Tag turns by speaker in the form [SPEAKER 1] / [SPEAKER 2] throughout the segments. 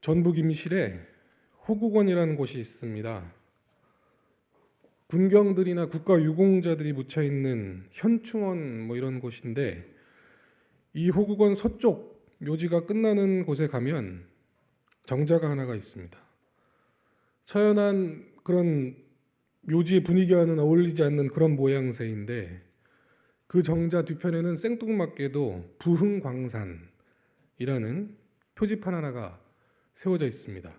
[SPEAKER 1] 전북 임실에 호국원이라는 곳이 있습니다. 군경들이나 국가유공자들이 묻혀 있는 현충원 이런 곳인데, 이 호국원 서쪽 묘지가 끝나는 곳에 가면 정자가 하나가 있습니다. 처연한 그런 묘지의 분위기와는 어울리지 않는 그런 모양새인데, 그 정자 뒤편에는 생뚱맞게도 부흥광산이라는 표지판 하나가 세워져 있습니다.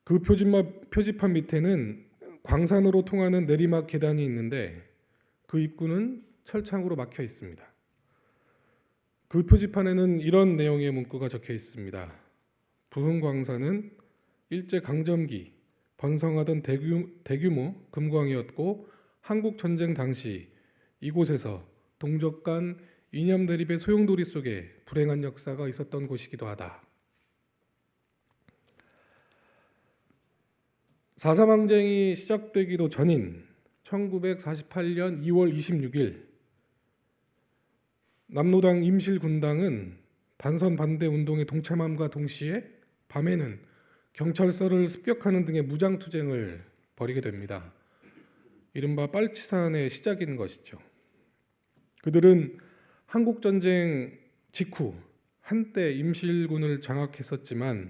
[SPEAKER 1] 그 표지판 밑에는 광산으로 통하는 내리막 계단이 있는데, 그 입구는 철창으로 막혀 있습니다. 그 표지판에는 이런 내용의 문구가 적혀 있습니다. 부흥광산은 일제강점기 번성하던 대규모 금광이었고, 한국전쟁 당시 이곳에서 동족 간 이념 대립의 소용돌이 속에 불행한 역사가 있었던 곳이기도 하다. 4.3 항쟁이 시작되기도 전인 1948년 2월 26일 남로당 임실군당은 단선 반대 운동에 동참함과 동시에 밤에는 경찰서를 습격하는 등의 무장투쟁을 벌이게 됩니다. 이른바 빨치산의 시작인 것이죠. 그들은 한국전쟁 직후 한때 임실군을 장악했었지만,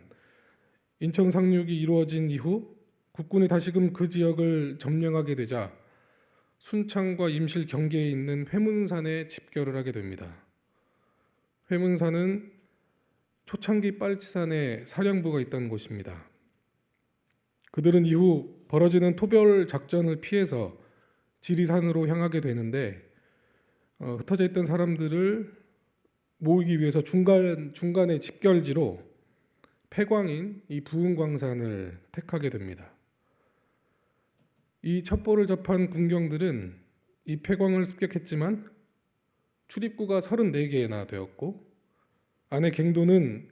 [SPEAKER 1] 인천 상륙이 이루어진 이후 국군이 다시금 그 지역을 점령하게 되자 순창과 임실 경계에 있는 회문산에 집결을 하게 됩니다. 회문산은 초창기 빨치산에 사령부가 있던 곳입니다. 그들은 이후 벌어지는 토벌 작전을 피해서 지리산으로 향하게 되는데, 흩어져 있던 사람들을 모으기 위해서 중간의 집결지로 폐광인 이 부흥광산을 택하게 됩니다. 이 첩보를 접한 군경들은 이 폐광을 습격했지만 출입구가 34개나 되었고, 안에 갱도는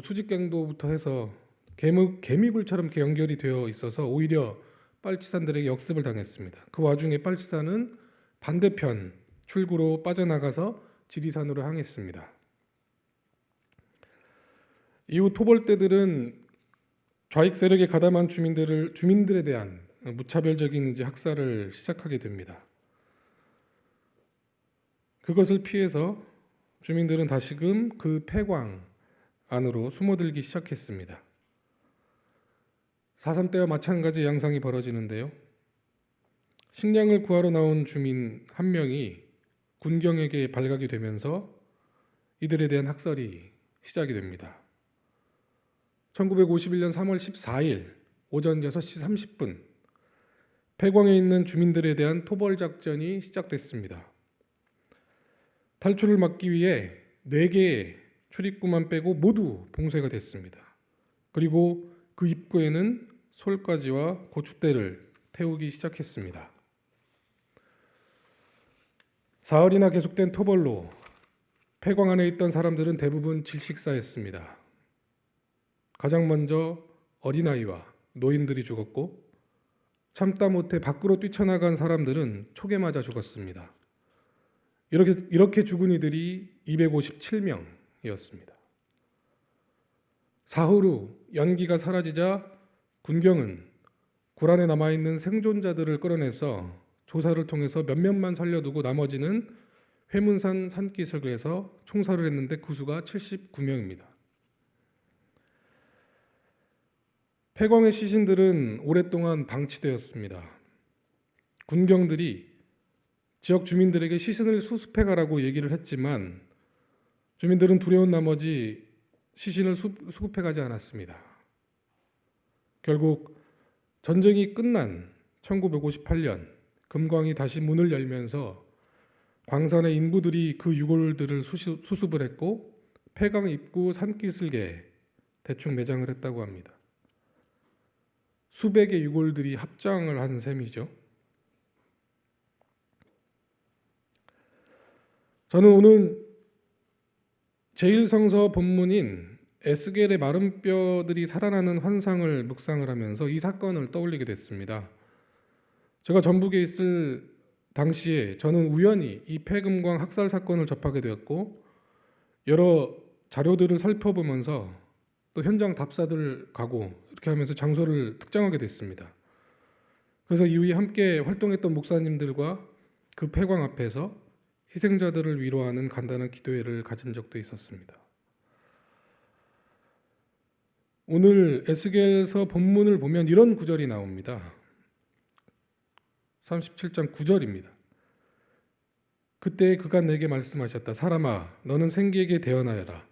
[SPEAKER 1] 수직갱도부터 해서 개미굴처럼 이렇게 연결이 되어 있어서 오히려 빨치산들에게 역습을 당했습니다. 그 와중에 빨치산은 반대편 출구로 빠져나가서 지리산으로 향했습니다. 이후 토벌대들은 좌익 세력에 가담한 주민들에 대한 무차별적인 학살을 시작하게 됩니다. 그것을 피해서 주민들은 다시금 그 폐광 안으로 숨어들기 시작했습니다. 4.3 때와 마찬가지 양상이 벌어지는데요. 식량을 구하러 나온 주민 한 명이 군경에게 발각이 되면서 이들에 대한 학살이 시작이 됩니다. 1951년 3월 14일 오전 6시 30분 폐광에 있는 주민들에 대한 토벌 작전이 시작됐습니다. 탈출을 막기 위해 4개의 출입구만 빼고 모두 봉쇄가 됐습니다. 그리고 그 입구에는 솔가지와 고춧대를 태우기 시작했습니다. 사흘이나 계속된 토벌로 폐광 안에 있던 사람들은 대부분 질식사했습니다. 가장 먼저 어린아이와 노인들이 죽었고, 참다 못해 밖으로 뛰쳐나간 사람들은 촉에 맞아 죽었습니다. 이렇게 죽은 이들이 257명이었습니다. 사흘 후 연기가 사라지자 군경은 굴 안에 남아있는 생존자들을 끌어내서 조사를 통해서 몇몇만 살려두고 나머지는 회문산 산기슭에서 총살을 했는데 그 수가 79명입니다. 폐광의 시신들은 오랫동안 방치되었습니다. 군경들이 지역 주민들에게 시신을 수습해가라고 얘기를 했지만 주민들은 두려운 나머지 시신을 수급해가지 않았습니다. 결국 전쟁이 끝난 1958년 금광이 다시 문을 열면서 광산의 인부들이 그 유골들을 수습을 했고, 폐광 입구 산기슭에 대충 매장을 했다고 합니다. 수백의 유골들이 합장을 한 셈이죠. 저는 오늘 제1성서 본문인 에스겔의 마른 뼈들이 살아나는 환상을 묵상을 하면서 이 사건을 떠올리게 됐습니다. 제가 전북에 있을 당시에 저는 우연히 이 폐금광 학살 사건을 접하게 되었고, 여러 자료들을 살펴보면서 또 현장 답사들 가고 이렇게 하면서 장소를 특정하게 됐습니다. 그래서 이후에 함께 활동했던 목사님들과 그 폐광 앞에서 희생자들을 위로하는 간단한 기도회를 가진 적도 있었습니다. 오늘 에스겔서 본문을 보면 이런 구절이 나옵니다. 37장 9절입니다. 그때 그가 내게 말씀하셨다. 사람아, 너는 생기에게 대언하여라.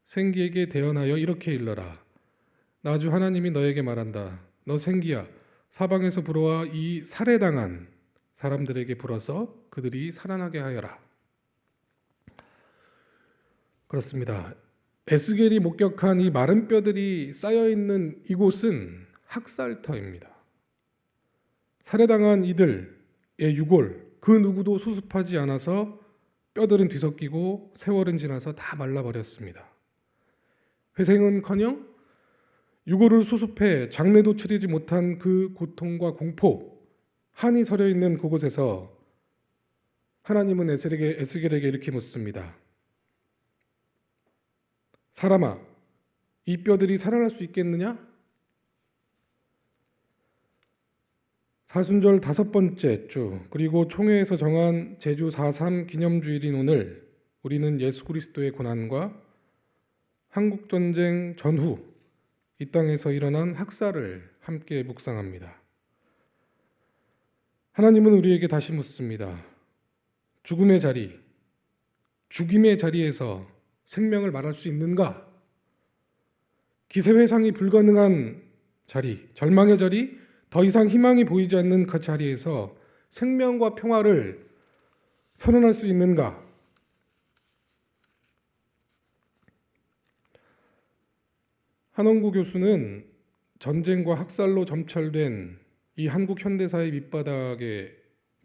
[SPEAKER 1] 생기에게 대언하여 이렇게 일러라. 나 주 하나님이 너에게 말한다. 너 생기야, 사방에서 불어와 이 살해당한 사람들에게 불어서 그들이 살아나게 하여라. 그렇습니다. 에스겔이 목격한 이 마른 뼈들이 쌓여있는 이곳은 학살터입니다. 살해당한 이들의 유골, 그 누구도 수습하지 않아서 뼈들은 뒤섞이고 세월은 지나서 다 말라버렸습니다. 회생은커녕 유골을 수습해 장례도 치르지 못한 그 고통과 공포, 한이 서려있는 그곳에서 하나님은 에스겔에게 이렇게 묻습니다. 사람아, 이 뼈들이 살아날 수 있겠느냐? 사순절 5번째 주, 그리고 총회에서 정한 제주 4.3 기념주일인 오늘, 우리는 예수 그리스도의 고난과 한국전쟁 전후 이 땅에서 일어난 학살을 함께 묵상합니다. 하나님은 우리에게 다시 묻습니다. 죽음의 자리, 죽임의 자리에서 생명을 말할 수 있는가? 기세회상이 불가능한 자리, 절망의 자리, 더 이상 희망이 보이지 않는 그 자리에서 생명과 평화를 선언할 수 있는가? 한원구 교수는 전쟁과 학살로 점철된 이 한국 현대사의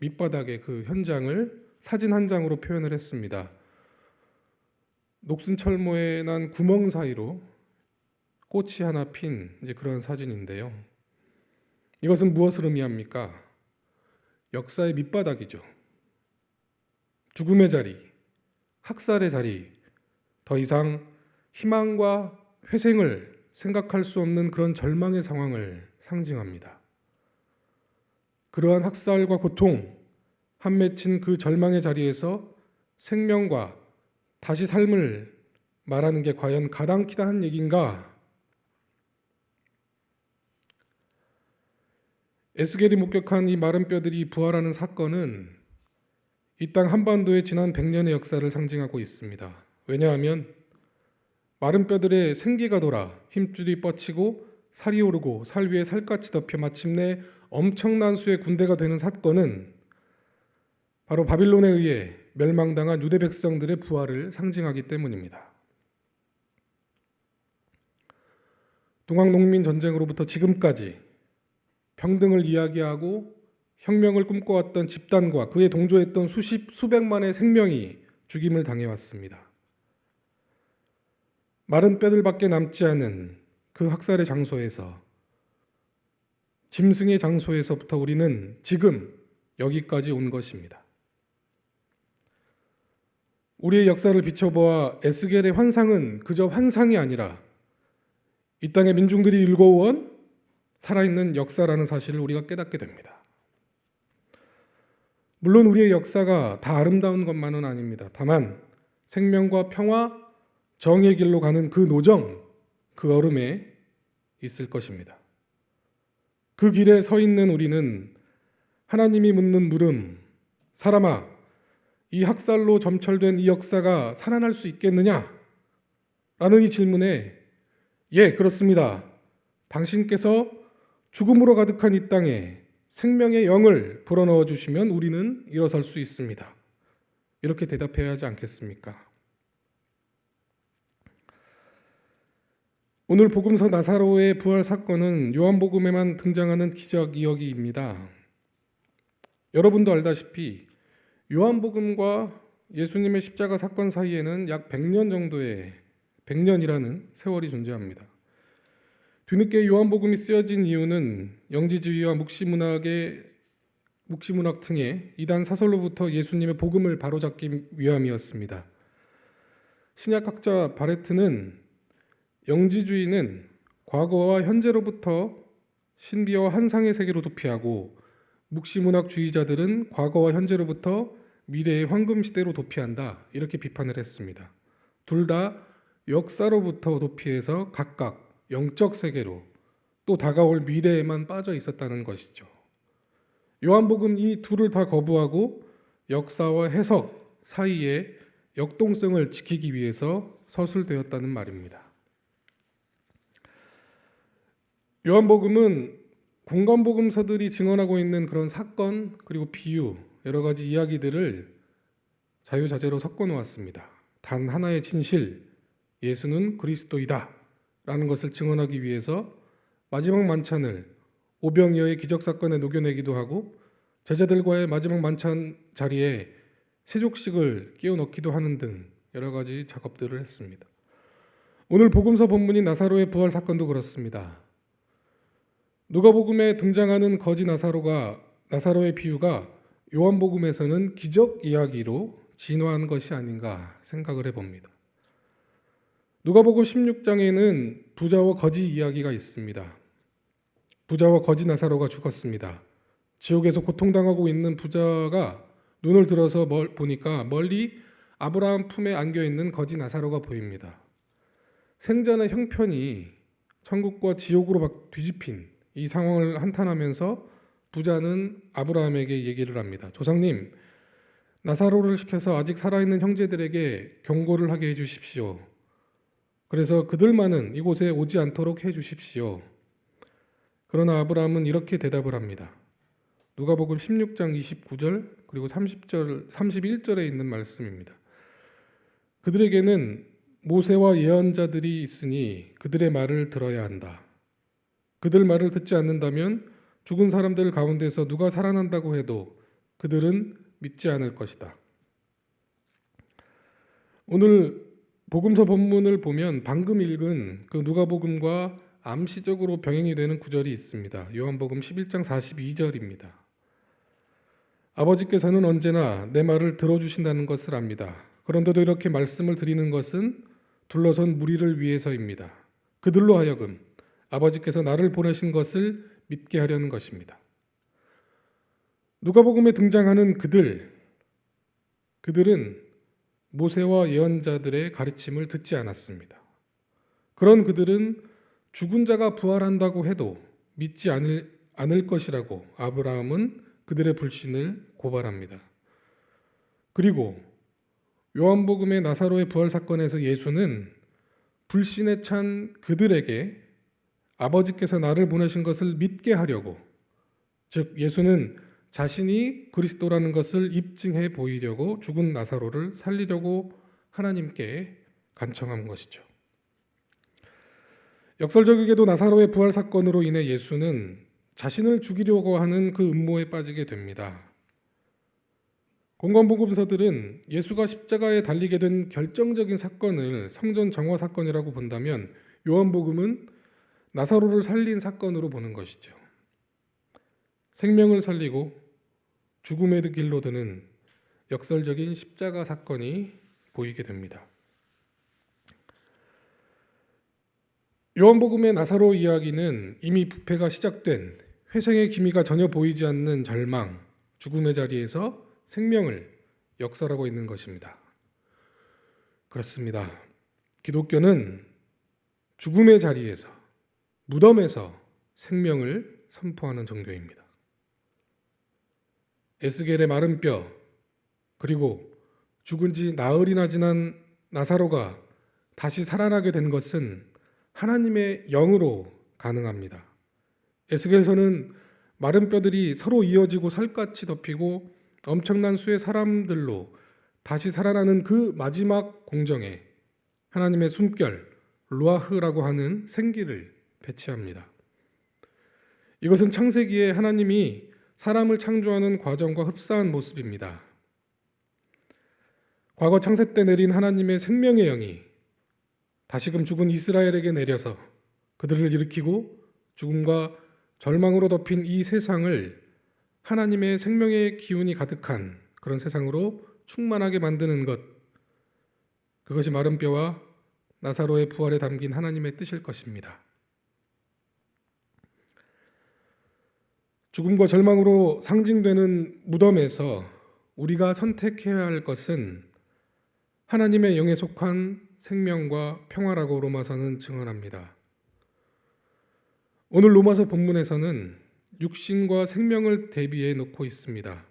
[SPEAKER 1] 밑바닥의 그 현장을 사진 한 장으로 표현을 했습니다. 녹슨 철모에 난 구멍 사이로 꽃이 하나 핀 이제 그런 사진인데요. 이것은 무엇을 의미합니까? 역사의 밑바닥이죠. 죽음의 자리, 학살의 자리, 더 이상 희망과 회생을 생각할 수 없는 그런 절망의 상황을 상징합니다. 그러한 학살과 고통, 한 맺힌 그 절망의 자리에서 생명과 다시 삶을 말하는 게 과연 가당키다 한 얘기인가? 에스겔이 목격한 이 마른 뼈들이 부활하는 사건은 이 땅 한반도의 지난 100년의 역사를 상징하고 있습니다. 왜냐하면 마른 뼈들의 생기가 돌아 힘줄이 뻗치고 살이 오르고 살 위에 살갗이 덮여 마침내 엄청난 수의 군대가 되는 사건은 바로 바빌론에 의해 멸망당한 유대 백성들의 부활을 상징하기 때문입니다. 동학농민전쟁으로부터 지금까지 평등을 이야기하고 혁명을 꿈꿔왔던 집단과 그에 동조했던 수백만의 생명이 죽임을 당해왔습니다. 마른 뼈들밖에 남지 않은 그 학살의 장소에서, 짐승의 장소에서부터 우리는 지금 여기까지 온 것입니다. 우리의 역사를 비춰보아 에스겔의 환상은 그저 환상이 아니라 이 땅의 민중들이 일궈온 살아있는 역사라는 사실을 우리가 깨닫게 됩니다. 물론 우리의 역사가 다 아름다운 것만은 아닙니다. 다만 생명과 평화, 정의의 길로 가는 그 노정, 그 얼음에 있을 것입니다. 그 길에 서 있는 우리는 하나님이 묻는 물음, 사람아, 이 학살로 점철된 이 역사가 살아날 수 있겠느냐? 라는 이 질문에 예, 그렇습니다. 당신께서 죽음으로 가득한 이 땅에 생명의 영을 불어넣어 주시면 우리는 일어설 수 있습니다. 이렇게 대답해야 하지 않겠습니까? 오늘 복음서 나사로의 부활 사건은 요한복음에만 등장하는 기적 이야기입니다. 여러분도 알다시피 요한복음과 예수님의 십자가 사건 사이에는 약 100년 정도의 100년이라는 세월이 존재합니다. 뒤늦게 요한복음이 쓰여진 이유는 영지주의와 묵시문학 등의 이단 사설로부터 예수님의 복음을 바로잡기 위함이었습니다. 신약학자 바레트는 영지주의는 과거와 현재로부터 신비와 환상의 세계로 도피하고, 묵시문학주의자들은 과거와 현재로부터 미래의 황금시대로 도피한다, 이렇게 비판을 했습니다. 둘 다 역사로부터 도피해서 각각 영적 세계로, 또 다가올 미래에만 빠져 있었다는 것이죠. 요한복음 이 둘을 다 거부하고 역사와 해석 사이에 역동성을 지키기 위해서 서술되었다는 말입니다. 요한복음은 공관복음서들이 증언하고 있는 그런 사건, 그리고 비유, 여러 가지 이야기들을 자유자재로 섞어 놓았습니다. 단 하나의 진실, 예수는 그리스도이다 라는 것을 증언하기 위해서 마지막 만찬을 오병이어의 기적사건에 녹여내기도 하고, 제자들과의 마지막 만찬 자리에 세족식을 끼워 넣기도 하는 등 여러 가지 작업들을 했습니다. 오늘 복음서 본문인 나사로의 부활 사건도 그렇습니다. 누가복음에 등장하는 거지 나사로의 비유가 요한복음에서는 기적 이야기로 진화한 것이 아닌가 생각을 해봅니다. 누가복음 16장에는 부자와 거지 이야기가 있습니다. 부자와 거지 나사로가 죽었습니다. 지옥에서 고통당하고 있는 부자가 눈을 들어서 보니까 멀리 아브라함 품에 안겨있는 거지 나사로가 보입니다. 생전의 형편이 천국과 지옥으로 막 뒤집힌 이 상황을 한탄하면서 부자는 아브라함에게 얘기를 합니다. 조상님, 나사로를 시켜서 아직 살아있는 형제들에게 경고를 하게 해주십시오. 그래서 그들만은 이곳에 오지 않도록 해주십시오. 그러나 아브라함은 이렇게 대답을 합니다. 누가복음 16장 29절 그리고 31절에 있는 말씀입니다. 그들에게는 모세와 예언자들이 있으니 그들의 말을 들어야 한다. 그들 말을 듣지 않는다면 죽은 사람들 가운데서 누가 살아난다고 해도 그들은 믿지 않을 것이다. 오늘 복음서 본문을 보면 방금 읽은 그 누가복음과 암시적으로 병행이 되는 구절이 있습니다. 요한복음 11장 42절입니다. 아버지께서는 언제나 내 말을 들어주신다는 것을 압니다. 그런데도 이렇게 말씀을 드리는 것은 둘러선 무리를 위해서입니다. 그들로 하여금 아버지께서 나를 보내신 것을 믿게 하려는 것입니다. 누가복음에 등장하는 그들은 모세와 예언자들의 가르침을 듣지 않았습니다. 그런 그들은 죽은 자가 부활한다고 해도 믿지 않을 것이라고 아브라함은 그들의 불신을 고발합니다. 그리고 요한복음의 나사로의 부활 사건에서 예수는 불신에 찬 그들에게 아버지께서 나를 보내신 것을 믿게 하려고, 즉 예수는 자신이 그리스도라는 것을 입증해 보이려고 죽은 나사로를 살리려고 하나님께 간청한 것이죠. 역설적이게도 나사로의 부활 사건으로 인해 예수는 자신을 죽이려고 하는 그 음모에 빠지게 됩니다. 공관복음서들은 예수가 십자가에 달리게 된 결정적인 사건을 성전 정화 사건이라고 본다면, 요한복음은 나사로를 살린 사건으로 보는 것이죠. 생명을 살리고 죽음의 길로 드는 역설적인 십자가 사건이 보이게 됩니다. 요한복음의 나사로 이야기는 이미 부패가 시작된 회생의 기미가 전혀 보이지 않는 절망, 죽음의 자리에서 생명을 역설하고 있는 것입니다. 그렇습니다. 기독교는 죽음의 자리에서, 무덤에서 생명을 선포하는 종교입니다. 에스겔의 마른 뼈, 그리고 죽은 지 나흘이나 지난 나사로가 다시 살아나게 된 것은 하나님의 영으로 가능합니다. 에스겔서는 마른 뼈들이 서로 이어지고 살갗이 덮이고 엄청난 수의 사람들로 다시 살아나는 그 마지막 공정에 하나님의 숨결, 루아흐라고 하는 생기를 배치합니다. 이것은 창세기에 하나님이 사람을 창조하는 과정과 흡사한 모습입니다. 과거 창세 때 내린 하나님의 생명의 영이 다시금 죽은 이스라엘에게 내려서 그들을 일으키고 죽음과 절망으로 덮인 이 세상을 하나님의 생명의 기운이 가득한 그런 세상으로 충만하게 만드는 것, 그것이 마른 뼈와 나사로의 부활에 담긴 하나님의 뜻일 것입니다. 죽음과 절망으로 상징되는 무덤에서 우리가 선택해야 할 것은 하나님의 영에 속한 생명과 평화라고 로마서는 증언합니다. 오늘 로마서 본문에서는 육신과 생명을 대비해 놓고 있습니다.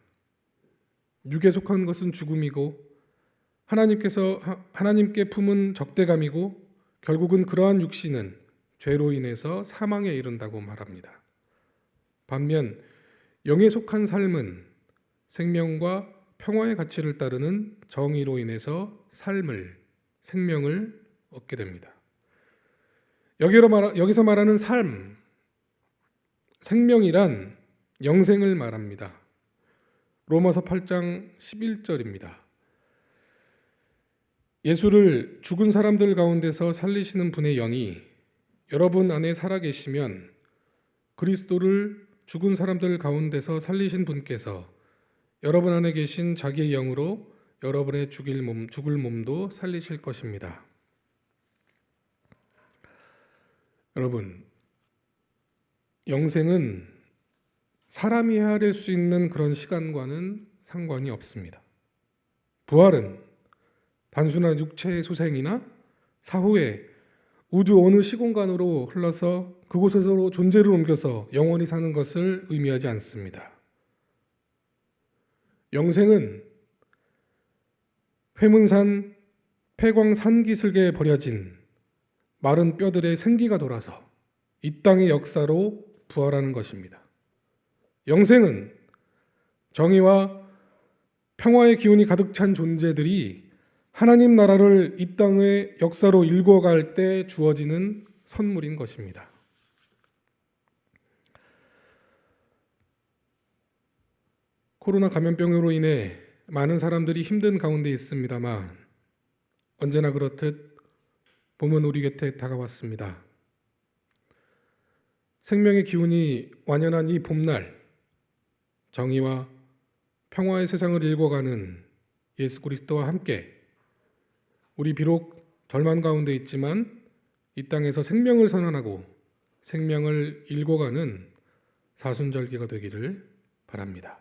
[SPEAKER 1] 육에 속한 것은 죽음이고 하나님께 품은 적대감이고 결국은 그러한 육신은 죄로 인해서 사망에 이른다고 말합니다. 반면 영에 속한 삶은 생명과 평화의 가치를 따르는 정의로 인해서 생명을 얻게 됩니다. 여기서 말하는 삶, 생명이란 영생을 말합니다. 로마서 8장 11절입니다. 예수를 죽은 사람들 가운데서 살리시는 분의 영이 여러분 안에 살아계시면 그리스도를 죽은 사람들 가운데서 살리신 분께서 여러분 안에 계신 자기의 영으로 여러분의 죽을 몸도 살리실 것입니다. 여러분, 영생은 사람이 헤아릴 수 있는 그런 시간과는 상관이 없습니다. 부활은 단순한 육체의 소생이나 사후에 우주 어느 시공간으로 흘러서 그곳에서 존재를 옮겨서 영원히 사는 것을 의미하지 않습니다. 영생은 회문산 폐광 산기슭에 버려진 마른 뼈들의 생기가 돌아서 이 땅의 역사로 부활하는 것입니다. 영생은 정의와 평화의 기운이 가득 찬 존재들이 하나님 나라를 이 땅의 역사로 일궈갈 때 주어지는 선물인 것입니다. 코로나 감염병으로 인해 많은 사람들이 힘든 가운데 있습니다만 언제나 그렇듯 봄은 우리 곁에 다가왔습니다. 생명의 기운이 완연한 이 봄날, 정의와 평화의 세상을 일궈가는 예수 그리스도와 함께 우리 비록 절망 가운데 있지만 이 땅에서 생명을 선언하고 생명을 일궈가는 사순절기가 되기를 바랍니다.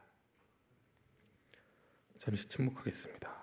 [SPEAKER 1] 잠시 침묵하겠습니다.